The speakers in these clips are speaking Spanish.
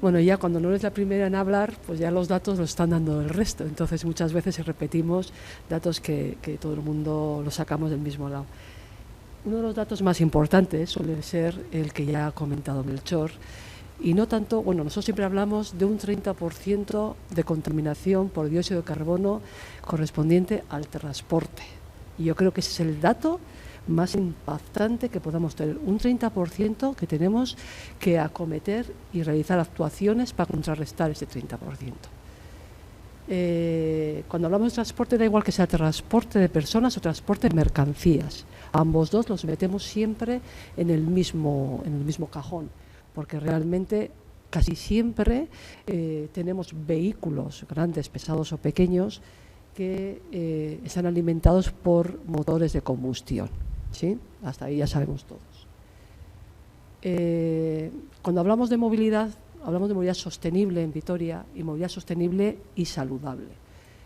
Bueno, ya cuando no eres la primera en hablar, pues ya los datos los están dando el resto. Entonces muchas veces repetimos datos que todo el mundo los sacamos del mismo lado. Uno de los datos más importantes suele ser el que ya ha comentado Melchor, y no tanto, bueno, nosotros siempre hablamos de un 30% de contaminación por dióxido de carbono correspondiente al transporte. Y yo creo que ese es el dato más impactante que podamos tener, un 30% que tenemos que acometer y realizar actuaciones para contrarrestar ese 30%. Cuando hablamos de transporte, da igual que sea transporte de personas o transporte de mercancías. Ambos dos los metemos siempre en el mismo cajón, porque realmente casi siempre tenemos vehículos grandes, pesados o pequeños que están alimentados por motores de combustión, ¿sí? Hasta ahí ya sabemos todos. Cuando hablamos de movilidad sostenible en Vitoria, y movilidad sostenible y saludable.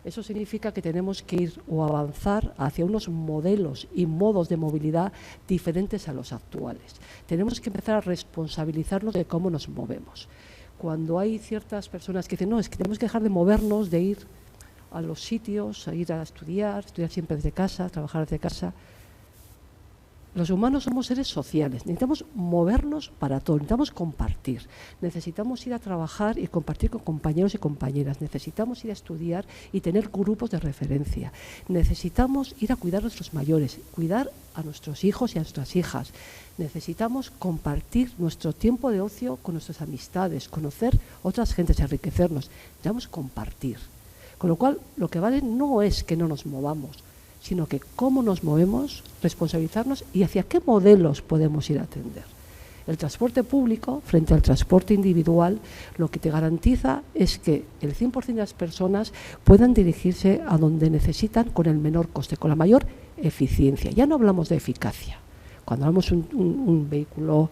Eso significa que tenemos que ir o avanzar hacia unos modelos y modos de movilidad diferentes a los actuales. Tenemos que empezar a responsabilizarnos de cómo nos movemos. Cuando hay ciertas personas que dicen, no, es que tenemos que dejar de movernos, de ir a los sitios, a ir a estudiar siempre desde casa, trabajar desde casa. Los humanos somos seres sociales, necesitamos movernos para todo, necesitamos compartir, necesitamos ir a trabajar y compartir con compañeros y compañeras, necesitamos ir a estudiar y tener grupos de referencia, necesitamos ir a cuidar a nuestros mayores, cuidar a nuestros hijos y a nuestras hijas, necesitamos compartir nuestro tiempo de ocio con nuestras amistades, conocer otras gentes, enriquecernos, necesitamos compartir. Con lo cual, lo que vale no es que no nos movamos, sino que cómo nos movemos, responsabilizarnos y hacia qué modelos podemos ir a atender. El transporte público, frente al transporte individual, lo que te garantiza es que el 100% de las personas puedan dirigirse a donde necesitan con el menor coste, con la mayor eficiencia. Ya no hablamos de eficacia. Cuando hablamos de un vehículo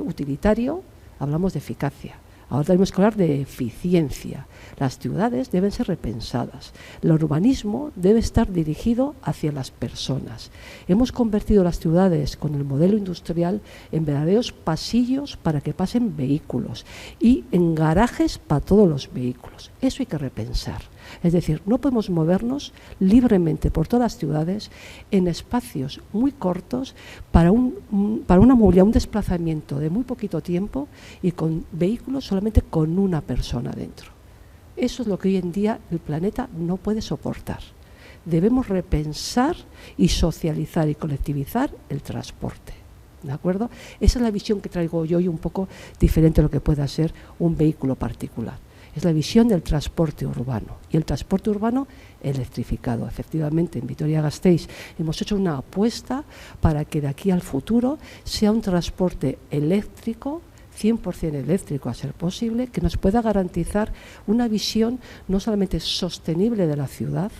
utilitario, hablamos de eficacia. Ahora tenemos que hablar de eficiencia. Las ciudades deben ser repensadas. El urbanismo debe estar dirigido hacia las personas. Hemos convertido las ciudades con el modelo industrial en verdaderos pasillos para que pasen vehículos y en garajes para todos los vehículos. Eso hay que repensar. Es decir, no podemos movernos libremente por todas las ciudades en espacios muy cortos para una movilidad, un desplazamiento de muy poquito tiempo y con vehículos solamente con una persona dentro. Eso es lo que hoy en día el planeta no puede soportar. Debemos repensar y socializar y colectivizar el transporte. ¿De acuerdo? Esa es la visión que traigo yo hoy, un poco diferente a lo que pueda ser un vehículo particular. Es la visión del transporte urbano, y el transporte urbano electrificado. Efectivamente, en Vitoria-Gasteiz hemos hecho una apuesta para que de aquí al futuro sea un transporte eléctrico, 100% eléctrico a ser posible, que nos pueda garantizar una visión no solamente sostenible de la ciudad,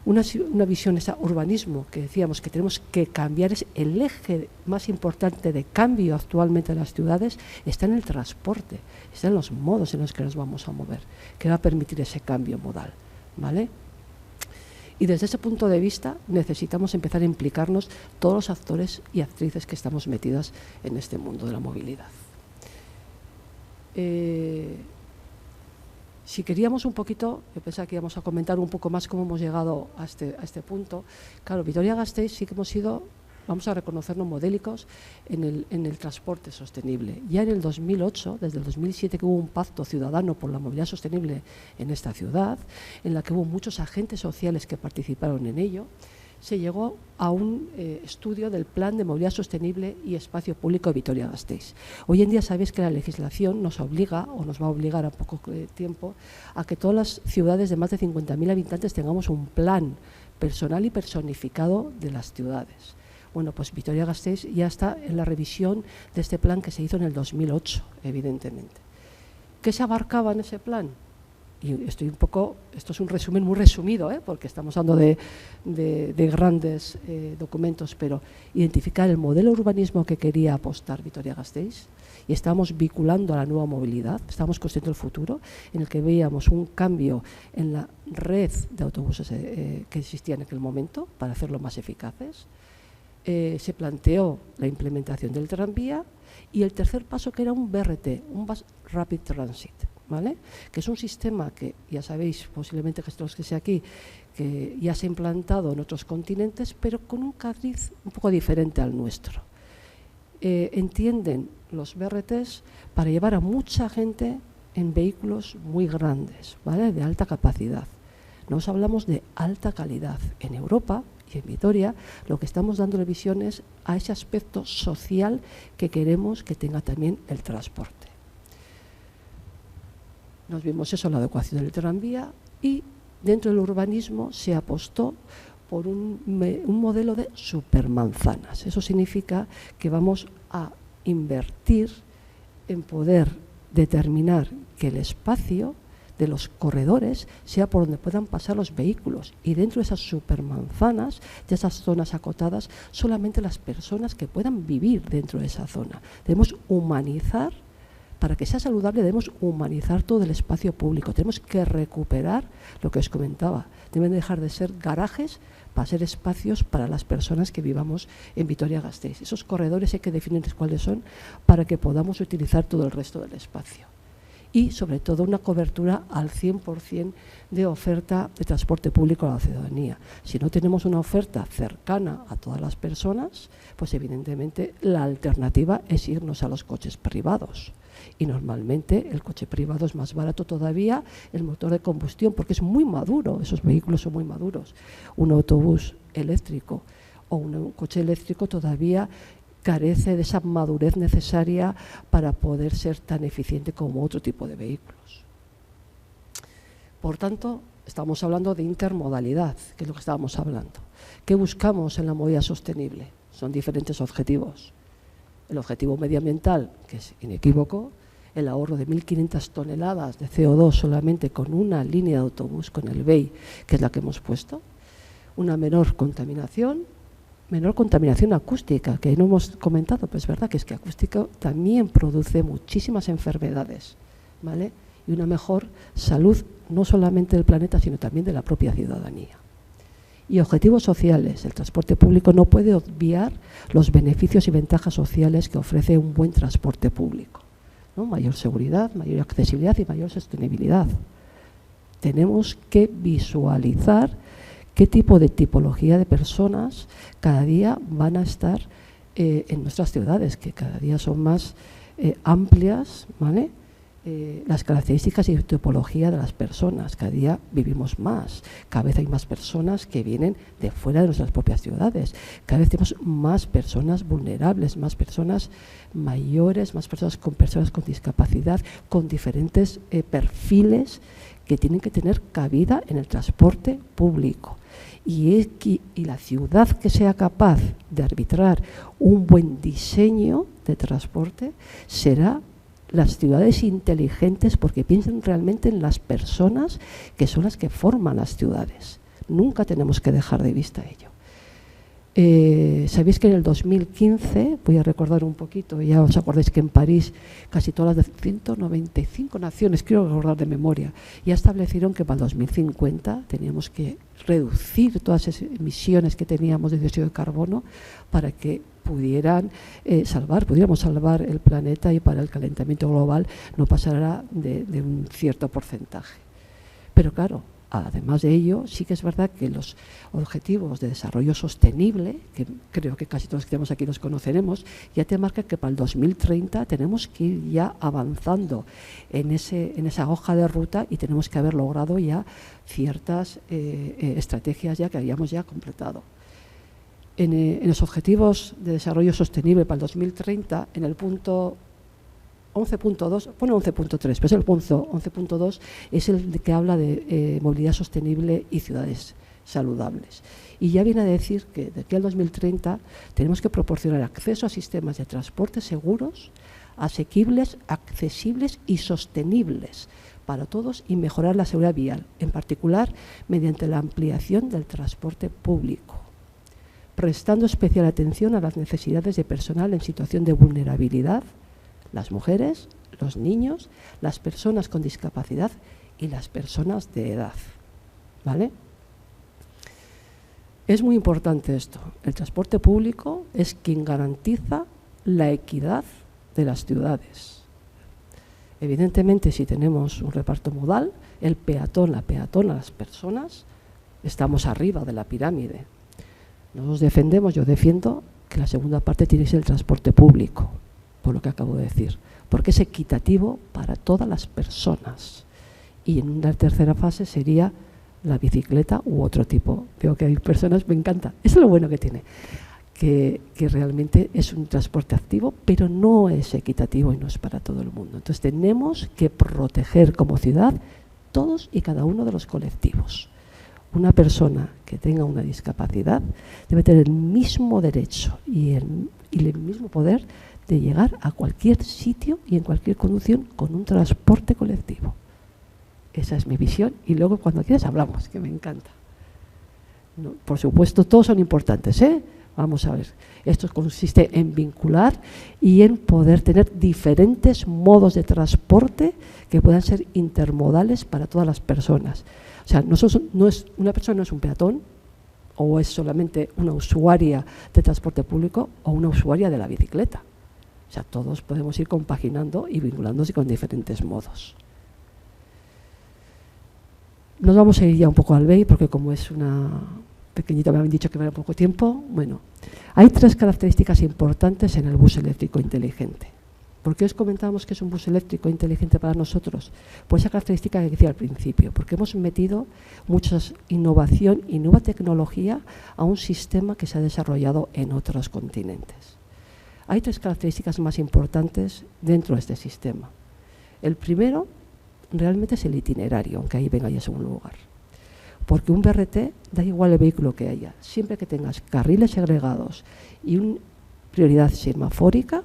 una visión, ese urbanismo que decíamos que tenemos que cambiar, es el eje más importante de cambio actualmente en las ciudades, está en el transporte, está en los modos en los que nos vamos a mover, que va a permitir ese cambio modal, ¿vale? Y desde ese punto de vista necesitamos empezar a implicarnos todos los actores y actrices que estamos metidas en este mundo de la movilidad. Si queríamos un poquito, yo pensaba que íbamos a comentar un poco más cómo hemos llegado a este punto. Claro, Vitoria-Gasteiz sí que hemos sido, vamos a reconocernos, modélicos en el transporte sostenible. Ya en el 2008, desde el 2007, que hubo un pacto ciudadano por la movilidad sostenible en esta ciudad, en la que hubo muchos agentes sociales que participaron en ello, se llegó a un estudio del Plan de Movilidad Sostenible y Espacio Público de Vitoria-Gasteiz. Hoy en día sabéis que la legislación nos obliga, o nos va a obligar a poco tiempo, a que todas las ciudades de más de 50.000 habitantes tengamos un plan personal y personificado de las ciudades. Bueno, pues Vitoria-Gasteiz ya está en la revisión de este plan que se hizo en el 2008, evidentemente. ¿Qué se abarcaba en ese plan? Y esto es un resumen muy resumido, porque estamos hablando de grandes documentos, pero identificar el modelo de urbanismo que quería apostar Vitoria-Gasteiz, y estábamos vinculando a la nueva movilidad, estábamos construyendo el futuro, en el que veíamos un cambio en la red de autobuses que existía en aquel momento para hacerlo más eficaces. se planteó la implementación del tranvía y el tercer paso, que era un BRT, un Bus Rapid Transit, ¿vale? Que es un sistema que ya sabéis, posiblemente que los que sea aquí, que ya se ha implantado en otros continentes, pero con un cariz un poco diferente al nuestro. Entienden los BRTs para llevar a mucha gente en vehículos muy grandes, ¿vale? De alta capacidad. Nos hablamos de alta calidad. En Europa y en Vitoria lo que estamos dando visión es a ese aspecto social que queremos que tenga también el transporte. Nos vimos eso en la adecuación del tranvía y dentro del urbanismo se apostó por un modelo de supermanzanas. Eso significa que vamos a invertir en poder determinar que el espacio de los corredores sea por donde puedan pasar los vehículos y dentro de esas supermanzanas, de esas zonas acotadas, solamente las personas que puedan vivir dentro de esa zona. Debemos humanizar, para que sea saludable debemos humanizar todo el espacio público, tenemos que recuperar lo que os comentaba, deben dejar de ser garajes para ser espacios para las personas que vivamos en Vitoria-Gasteiz. Esos corredores hay que definir cuáles son para que podamos utilizar todo el resto del espacio. Y sobre todo una cobertura al 100% de oferta de transporte público a la ciudadanía. Si no tenemos una oferta cercana a todas las personas, pues evidentemente la alternativa es irnos a los coches privados. Y normalmente el coche privado es más barato todavía el motor de combustión, porque es muy maduro, esos vehículos son muy maduros. Un autobús eléctrico o un coche eléctrico todavía carece de esa madurez necesaria para poder ser tan eficiente como otro tipo de vehículos. Por tanto, estamos hablando de intermodalidad, que es lo que estábamos hablando. ¿Qué buscamos en la movilidad sostenible? Son diferentes objetivos. El objetivo medioambiental, que es inequívoco, el ahorro de 1.500 toneladas de CO2 solamente con una línea de autobús, con el BEI, que es la que hemos puesto, una menor contaminación acústica, que no hemos comentado, pero es verdad que es que acústica también produce muchísimas enfermedades, ¿vale? Y una mejor salud, no solamente del planeta, sino también de la propia ciudadanía. Y objetivos sociales. El transporte público no puede obviar los beneficios y ventajas sociales que ofrece un buen transporte público, ¿no? Mayor seguridad, mayor accesibilidad y mayor sostenibilidad. Tenemos que visualizar qué tipo de tipología de personas cada día van a estar en nuestras ciudades, que cada día son más amplias, ¿vale? Las características y tipología de las personas. Cada día vivimos más, cada vez hay más personas que vienen de fuera de nuestras propias ciudades, cada vez tenemos más personas vulnerables, más personas mayores, más personas con discapacidad, con diferentes perfiles que tienen que tener cabida en el transporte público. Y la ciudad que sea capaz de arbitrar un buen diseño de transporte será las ciudades inteligentes, porque piensen realmente en las personas que son las que forman las ciudades. Nunca tenemos que dejar de vista ello. Sabéis que en el 2015, voy a recordar un poquito, ya os acordáis que en París casi todas las 195 naciones, quiero recordar de memoria, ya establecieron que para el 2050 teníamos que reducir todas esas emisiones que teníamos de dióxido de carbono para que pudiéramos salvar el planeta y para el calentamiento global no pasará de un cierto porcentaje. Pero claro, además de ello, sí que es verdad que los objetivos de desarrollo sostenible, que creo que casi todos los que estamos aquí los conoceremos, ya te marca que para el 2030 tenemos que ir ya avanzando en esa hoja de ruta y tenemos que haber logrado ya ciertas estrategias ya que habíamos ya completado. En los objetivos de desarrollo sostenible para el 2030, en el punto 11.2, pone 11.3, pero es el punto 11.2, es el que habla de movilidad sostenible y ciudades saludables. Y ya viene a decir que de aquí al 2030 tenemos que proporcionar acceso a sistemas de transporte seguros, asequibles, accesibles y sostenibles para todos y mejorar la seguridad vial, en particular mediante la ampliación del transporte público, prestando especial atención a las necesidades de personal en situación de vulnerabilidad, las mujeres, los niños, las personas con discapacidad y las personas de edad, ¿vale? Es muy importante esto. El transporte público es quien garantiza la equidad de las ciudades. Evidentemente, si tenemos un reparto modal, el peatón, la peatona, las personas, estamos arriba de la pirámide. Nosotros defendemos, yo defiendo que la segunda parte tiene que ser el transporte público, por lo que acabo de decir, porque es equitativo para todas las personas. Y en una tercera fase sería la bicicleta u otro tipo. Veo que hay personas, me encanta, eso es lo bueno que tiene, que realmente es un transporte activo, pero no es equitativo y no es para todo el mundo. Entonces tenemos que proteger como ciudad todos y cada uno de los colectivos. Una persona que tenga una discapacidad debe tener el mismo derecho y el mismo poder de llegar a cualquier sitio y en cualquier conducción con un transporte colectivo. Esa es mi visión y luego cuando quieras hablamos, que me encanta. No, por supuesto, todos son importantes, ¿eh? Vamos a ver, esto consiste en vincular y en poder tener diferentes modos de transporte que puedan ser intermodales para todas las personas. O sea, una persona no es un peatón o es solamente una usuaria de transporte público o una usuaria de la bicicleta. O sea, todos podemos ir compaginando y vinculándose con diferentes modos. Nos vamos a ir ya un poco al BEI porque como es una pequeñita, me habían dicho que me da poco tiempo. Bueno, hay 3 características importantes en el bus eléctrico inteligente. ¿Por qué os comentamos que es un bus eléctrico inteligente para nosotros? Por esa característica que decía al principio, porque hemos metido mucha innovación y nueva tecnología a un sistema que se ha desarrollado en otros continentes. Hay 3 características más importantes dentro de este sistema. El primero realmente es el itinerario, aunque ahí venga ya en segundo lugar. Porque un BRT, da igual el vehículo que haya, siempre que tengas carriles segregados y una prioridad semafórica,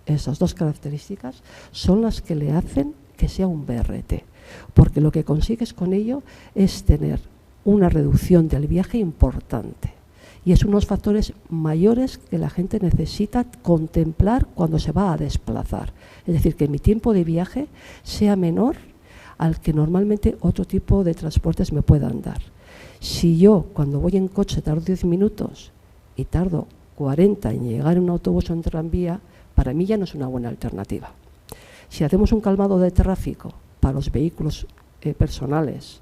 esas 2 características son las que le hacen que sea un BRT. Porque lo que consigues con ello es tener una reducción del viaje importante. Y es unos factores mayores que la gente necesita contemplar cuando se va a desplazar. Es decir, que mi tiempo de viaje sea menor al que normalmente otro tipo de transportes me puedan dar. Si yo cuando voy en coche tardo 10 minutos y tardo 40 en llegar en un autobús o en tranvía, para mí ya no es una buena alternativa. Si hacemos un calmado de tráfico para los vehículos personales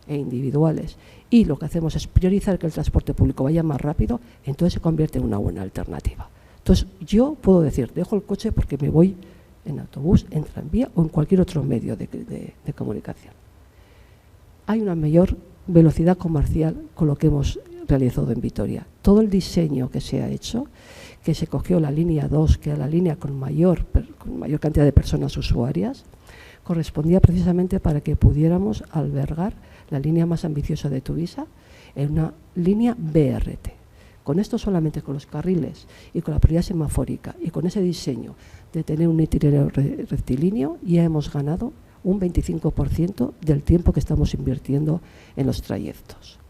e individuales y lo que hacemos es priorizar que el transporte público vaya más rápido, entonces se convierte en una buena alternativa. Entonces yo puedo decir, dejo el coche porque me voy en autobús, en tranvía o en cualquier otro medio de comunicación. Hay una mayor velocidad comercial con lo que hemos realizado en Vitoria. Todo el diseño que se ha hecho, que se cogió la línea 2, que era la línea con mayor cantidad de personas usuarias, correspondía precisamente para que pudiéramos albergar la línea más ambiciosa de Tuvisa en una línea BRT. Con esto solamente con los carriles y con la prioridad semafórica y con ese diseño de tener un itinerario rectilíneo ya hemos ganado un 25% del tiempo que estamos invirtiendo en los trayectos.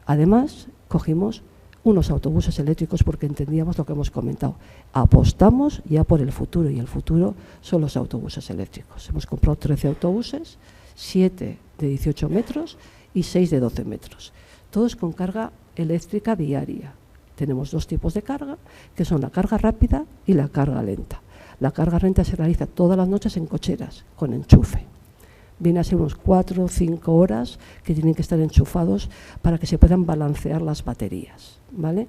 Además, cogimos unos autobuses eléctricos porque entendíamos lo que hemos comentado. Apostamos ya por el futuro y el futuro son los autobuses eléctricos. Hemos comprado 13 autobuses, 7 de 18 metros y 6 de 12 metros. Todos con carga eléctrica diaria. Tenemos 2 tipos de carga, que son la carga rápida y la carga lenta. La carga lenta se realiza todas las noches en cocheras, con enchufe. Viene a ser unos 4 o 5 horas que tienen que estar enchufados para que se puedan balancear las baterías, ¿vale?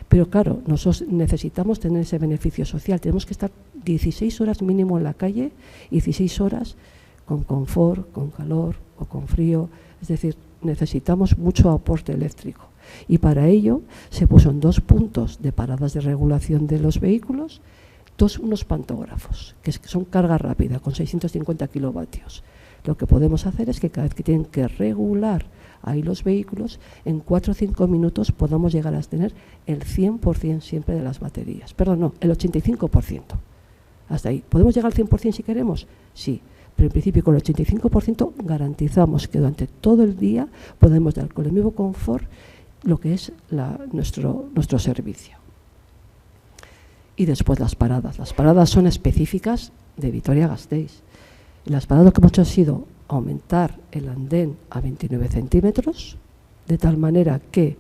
Pero claro, nosotros necesitamos tener ese beneficio social. Tenemos que estar 16 horas mínimo en la calle y 16 horas con confort, con calor o con frío. Es decir, necesitamos mucho aporte eléctrico. Y para ello se puso en 2 puntos de paradas de regulación de los vehículos, unos pantógrafos, que son carga rápida, con 650 kilovatios. Lo que podemos hacer es que cada vez que tienen que regular ahí los vehículos, en 4 o 5 minutos podamos llegar a tener el 100% siempre de las baterías. Perdón, no, el 85%. Hasta ahí. ¿Podemos llegar al 100% si queremos? Sí. Pero en principio con el 85% garantizamos que durante todo el día podemos dar con el mismo confort lo que es nuestro servicio. Y después las paradas. Las paradas son específicas de Vitoria-Gasteiz. Las paradas lo que hemos hecho ha sido aumentar el andén a 29 centímetros, de tal manera que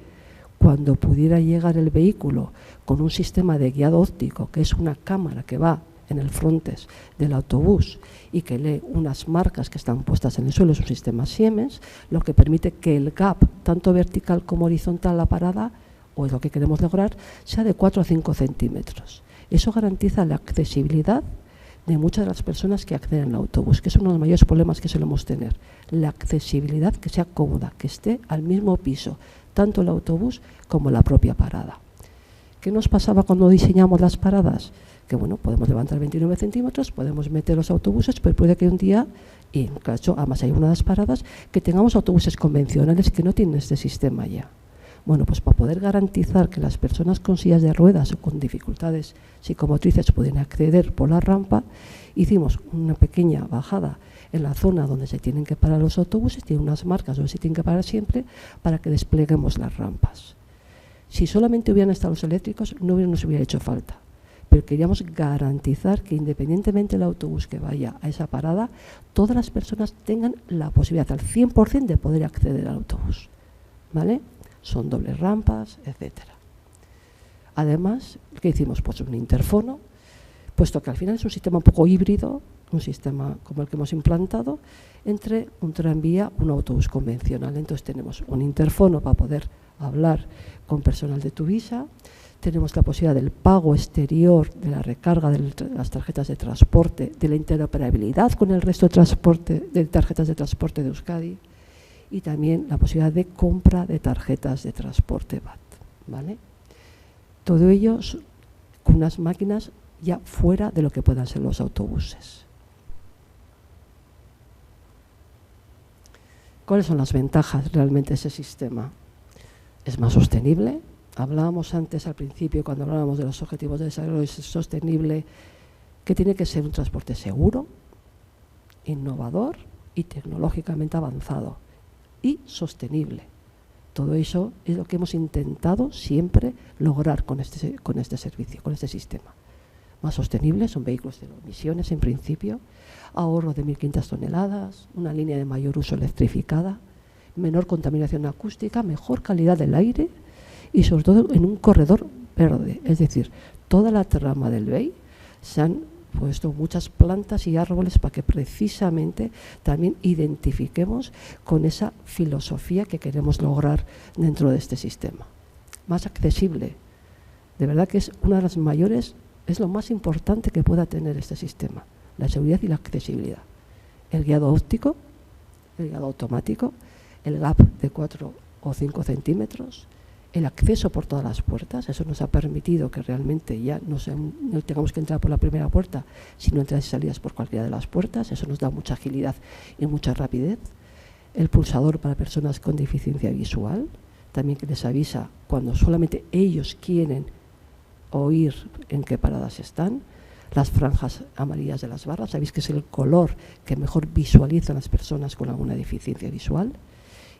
cuando pudiera llegar el vehículo con un sistema de guiado óptico, que es una cámara que va en el frontis del autobús y que lee unas marcas que están puestas en el suelo, es un sistema Siemens, lo que permite que el gap, tanto vertical como horizontal a la parada, o es lo que queremos lograr, sea de 4 a 5 centímetros. Eso garantiza la accesibilidad de muchas de las personas que acceden al autobús, que es uno de los mayores problemas que solemos tener. La accesibilidad, que sea cómoda, que esté al mismo piso, tanto el autobús como la propia parada. ¿Qué nos pasaba cuando diseñamos las paradas? Que bueno, podemos levantar 29 centímetros, podemos meter los autobuses, pero puede que un día, y en caso, además hay una de las paradas, que tengamos autobuses convencionales que no tienen este sistema ya. Bueno, pues para poder garantizar que las personas con sillas de ruedas o con dificultades psicomotrices pueden acceder por la rampa, hicimos una pequeña bajada en la zona donde se tienen que parar los autobuses, tiene unas marcas donde se tienen que parar siempre, para que despleguemos las rampas. Si solamente hubieran estado los eléctricos, no nos hubiera hecho falta. Pero queríamos garantizar que independientemente del autobús que vaya a esa parada, todas las personas tengan la posibilidad al 100% de poder acceder al autobús, ¿vale? Son dobles rampas, etcétera. Además, ¿qué hicimos? Pues un interfono, puesto que al final es un sistema un poco híbrido, un sistema como el que hemos implantado, entre un tranvía y un autobús convencional. Entonces tenemos un interfono para poder hablar con personal de Tuvisa, tenemos la posibilidad del pago exterior, de la recarga de las tarjetas de transporte, de la interoperabilidad con el resto de tarjetas de transporte de Euskadi, y también la posibilidad de compra de tarjetas de transporte VAT, ¿vale? Todo ello con unas máquinas ya fuera de lo que puedan ser los autobuses. ¿Cuáles son las ventajas realmente de ese sistema? Es más sostenible. Hablábamos antes, al principio, cuando hablábamos de los objetivos de desarrollo sostenible, que tiene que ser un transporte seguro, innovador y tecnológicamente avanzado y sostenible. Todo eso es lo que hemos intentado siempre lograr con este servicio, con este sistema. Más sostenible, son vehículos de emisiones en principio, ahorro de 1.500 toneladas, una línea de mayor uso electrificada, menor contaminación acústica, mejor calidad del aire y sobre todo en un corredor verde. Es decir, toda la trama del BEI se han puesto muchas plantas y árboles para que precisamente también identifiquemos con esa filosofía que queremos lograr dentro de este sistema. Más accesible. De verdad que es una de las mayores, es lo más importante que pueda tener este sistema, la seguridad y la accesibilidad. El guiado óptico, el guiado automático, el gap de 4 o 5 centímetros, el acceso por todas las puertas. Eso nos ha permitido que realmente ya no tengamos que entrar por la primera puerta, sino entradas y salidas por cualquiera de las puertas. Eso nos da mucha agilidad y mucha rapidez. El pulsador para personas con deficiencia visual, también que les avisa cuando solamente ellos quieren oír en qué paradas están. Las franjas amarillas de las barras, sabéis que es el color que mejor visualizan las personas con alguna deficiencia visual.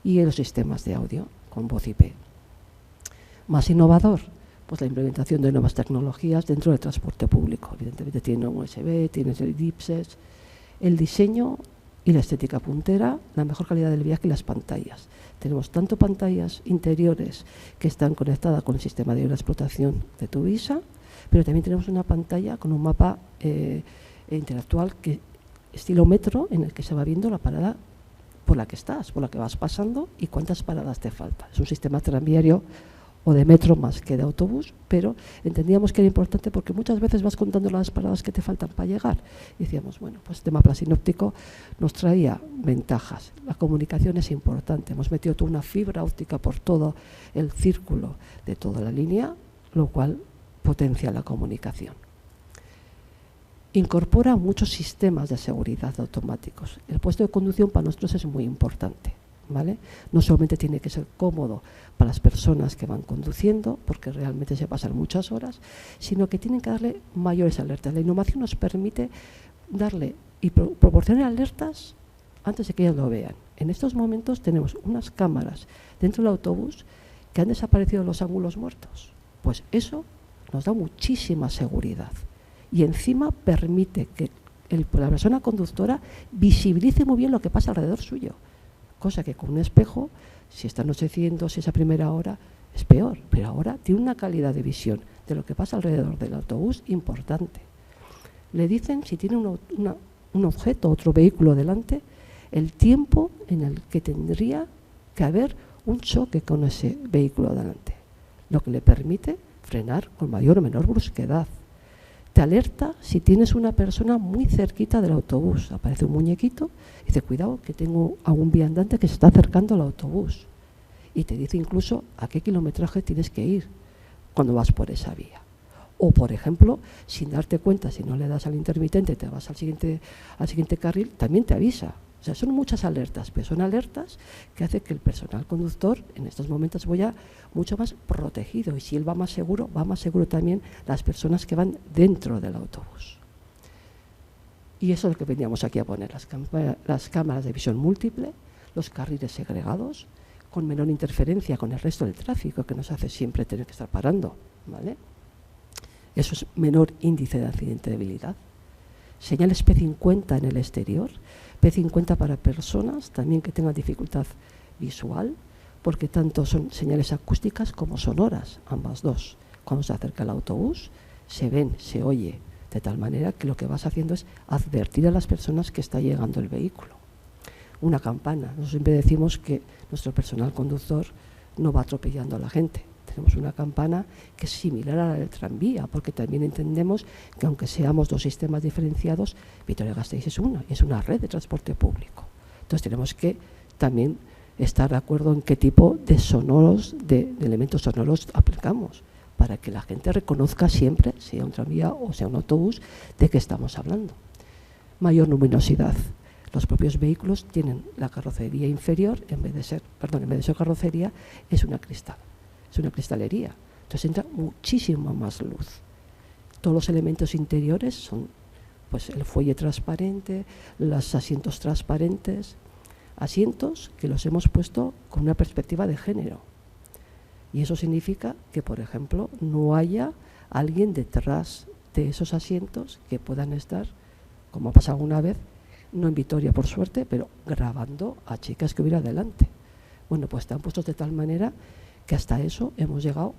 Y los sistemas de audio con voz IP. Más innovador, pues la implementación de nuevas tecnologías dentro del transporte público. Evidentemente tiene un USB, tiene el DIPSES, el diseño y la estética puntera, la mejor calidad del viaje y las pantallas. Tenemos tanto pantallas interiores que están conectadas con el sistema de explotación de Tuvisa, pero también tenemos una pantalla con un mapa interactual estilo metro, en el que se va viendo la parada por la que estás, por la que vas pasando y cuántas paradas te faltan. Es un sistema tranviario o de metro más que de autobús, pero entendíamos que era importante porque muchas veces vas contando las paradas que te faltan para llegar. Y decíamos, bueno, pues este mapa sinóptico nos traía ventajas. La comunicación es importante. Hemos metido toda una fibra óptica por todo el círculo de toda la línea, lo cual potencia la comunicación. Incorpora muchos sistemas de seguridad automáticos. El puesto de conducción para nosotros es muy importante, ¿vale? No solamente tiene que ser cómodo para las personas que van conduciendo, porque realmente se pasan muchas horas, sino que tienen que darle mayores alertas. La innovación nos permite darle y proporcionar alertas antes de que ellos lo vean. En estos momentos tenemos unas cámaras dentro del autobús que han desaparecido los ángulos muertos. Pues eso nos da muchísima seguridad. Y encima permite que la persona conductora visibilice muy bien lo que pasa alrededor suyo, cosa que con un espejo, si está anocheciendo, si es a primera hora, es peor, pero ahora tiene una calidad de visión de lo que pasa alrededor del autobús importante. Le dicen, si tiene un objeto, otro vehículo delante, el tiempo en el que tendría que haber un choque con ese vehículo delante, lo que le permite frenar con mayor o menor brusquedad. Te alerta si tienes una persona muy cerquita del autobús. Aparece un muñequito y dice, cuidado, que tengo a un viandante que se está acercando al autobús. Y te dice incluso a qué kilometraje tienes que ir cuando vas por esa vía. O, por ejemplo, sin darte cuenta, si no le das al intermitente, te vas al siguiente carril, también te avisa. O sea, son muchas alertas, pero son alertas que hacen que el personal conductor en estos momentos vaya mucho más protegido. Y si él va más seguro también las personas que van dentro del autobús. Y eso es lo que veníamos aquí a poner, las cámaras de visión múltiple, los carriles segregados, con menor interferencia con el resto del tráfico, que nos hace siempre tener que estar parando, ¿vale? Eso es menor índice de accidentabilidad. Señales P50 en el exterior, P50 para personas también que tengan dificultad visual, porque tanto son señales acústicas como sonoras, ambas dos. Cuando se acerca el autobús, se ven, se oye, de tal manera que lo que vas haciendo es advertir a las personas que está llegando el vehículo. Una campana. Nosotros siempre decimos que nuestro personal conductor no va atropellando a la gente. Tenemos una campana que es similar a la del tranvía, porque también entendemos que aunque seamos dos sistemas diferenciados, Vitoria-Gasteiz es una red de transporte público. Entonces tenemos que también estar de acuerdo en qué tipo de sonoros, de elementos sonoros aplicamos, para que la gente reconozca siempre, sea un tranvía o sea un autobús, de qué estamos hablando. Mayor luminosidad. Los propios vehículos tienen la carrocería inferior, en vez de ser carrocería, es una cristalería. Entonces entra muchísima más luz. Todos los elementos interiores son pues el fuelle transparente, los asientos transparentes, asientos que los hemos puesto con una perspectiva de género. Y eso significa que, por ejemplo, no haya alguien detrás de esos asientos que puedan estar, como ha pasado una vez, no en Vitoria por suerte, pero grabando a chicas que hubiera delante. Bueno, pues están puestos de tal manera que hasta eso hemos llegado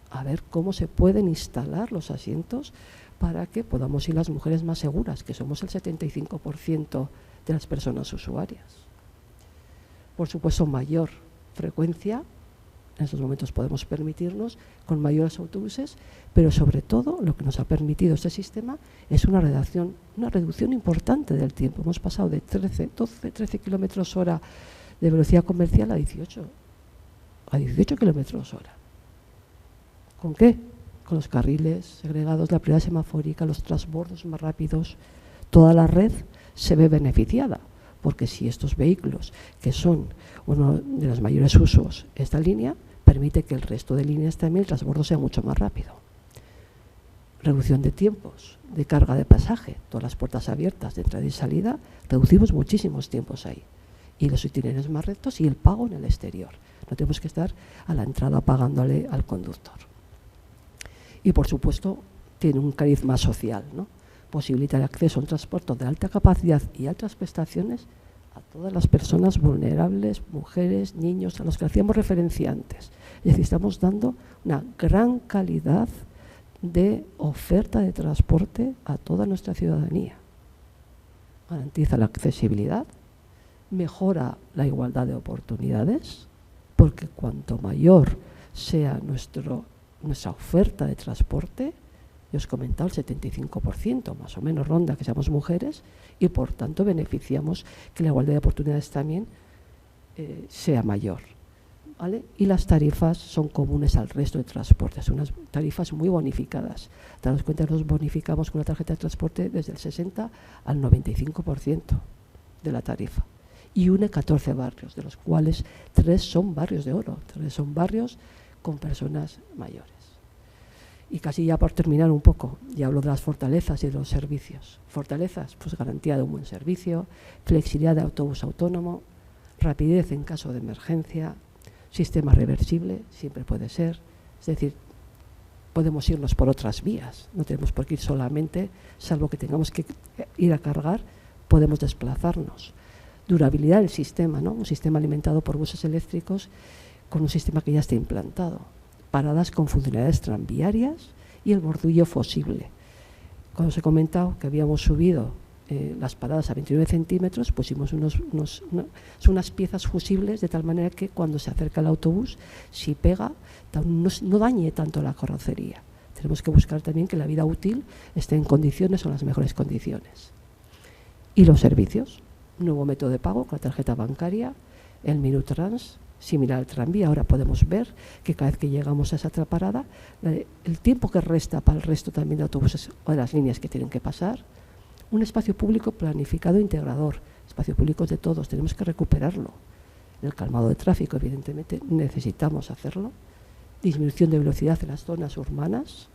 a ver cómo se pueden instalar los asientos para que podamos ir las mujeres más seguras, que somos el 75% de las personas usuarias. Por supuesto, mayor frecuencia, en estos momentos podemos permitirnos con mayores autobuses, pero sobre todo lo que nos ha permitido este sistema es una reducción importante del tiempo. Hemos pasado de 13 kilómetros hora de velocidad comercial a 18 kilómetros hora. ¿Con qué? Con los carriles segregados, la prioridad semafórica, los transbordos más rápidos. Toda la red se ve beneficiada, porque si estos vehículos, que son uno de los mayores usos, esta línea, permite que el resto de líneas también el transbordo sea mucho más rápido. Reducción de tiempos de carga de pasaje, todas las puertas abiertas de entrada y salida, reducimos muchísimos tiempos ahí. Y los itinerarios más rectos y el pago en el exterior. No tenemos que estar a la entrada pagándole al conductor. Y por supuesto tiene un carisma social, ¿no? Posibilita el acceso a un transporte de alta capacidad y altas prestaciones a todas las personas vulnerables, mujeres, niños, a los que hacíamos referencia antes. Es decir, estamos dando una gran calidad de oferta de transporte a toda nuestra ciudadanía. Garantiza la accesibilidad, mejora la igualdad de oportunidades, porque cuanto mayor sea nuestra oferta de transporte, yo os he comentado el 75% más o menos ronda que seamos mujeres, y por tanto beneficiamos que la igualdad de oportunidades también sea mayor, ¿vale? Y las tarifas son comunes al resto de transportes, son unas tarifas muy bonificadas. Daros cuenta que nos bonificamos con la tarjeta de transporte desde el 60 al 95% de la tarifa. Y une 14 barrios, de los cuales 3 son barrios de oro, 3 son barrios con personas mayores. Y casi ya por terminar un poco, ya hablo de las fortalezas y de los servicios. Fortalezas, pues garantía de un buen servicio, flexibilidad de autobús autónomo, rapidez en caso de emergencia, sistema reversible, siempre puede ser. Es decir, podemos irnos por otras vías, no tenemos por qué ir solamente, salvo que tengamos que ir a cargar, podemos desplazarnos. Durabilidad del sistema, ¿no? Un sistema alimentado por buses eléctricos con un sistema que ya está implantado. paradas con funcionalidades tranviarias y el bordillo fusible. Cuando os he comentado que habíamos subido las paradas a 29 centímetros, pusimos unas piezas fusibles de tal manera que cuando se acerca el autobús, si pega, no dañe tanto la carrocería. Tenemos que buscar también que la vida útil esté en condiciones o en las mejores condiciones. Y los servicios, nuevo método de pago con la tarjeta bancaria, el Minutrans, similar al tranvía. Ahora podemos ver que cada vez que llegamos a esa otra parada, el tiempo que resta para el resto también de autobuses o de las líneas que tienen que pasar, un espacio público planificado e integrador. Espacio público de todos, tenemos que recuperarlo. El calmado de tráfico, evidentemente, necesitamos hacerlo. Disminución de velocidad en las zonas urbanas,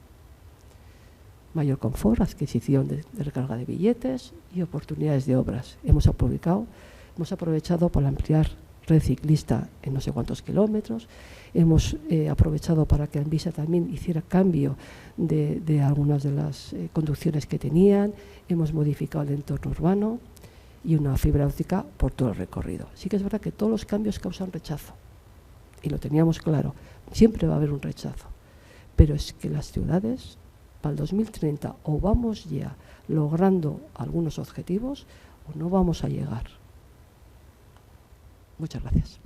mayor confort, adquisición de recarga de billetes y oportunidades de obras. Hemos aprovechado para ampliar red ciclista en no sé cuántos kilómetros, hemos aprovechado para que Anvisa también hiciera cambio de algunas de las conducciones que tenían, hemos modificado el entorno urbano y una fibra óptica por todo el recorrido. Sí que es verdad que todos los cambios causan rechazo, y lo teníamos claro, siempre va a haber un rechazo, pero es que las ciudades, para el 2030, o vamos ya logrando algunos objetivos o no vamos a llegar. Muchas gracias.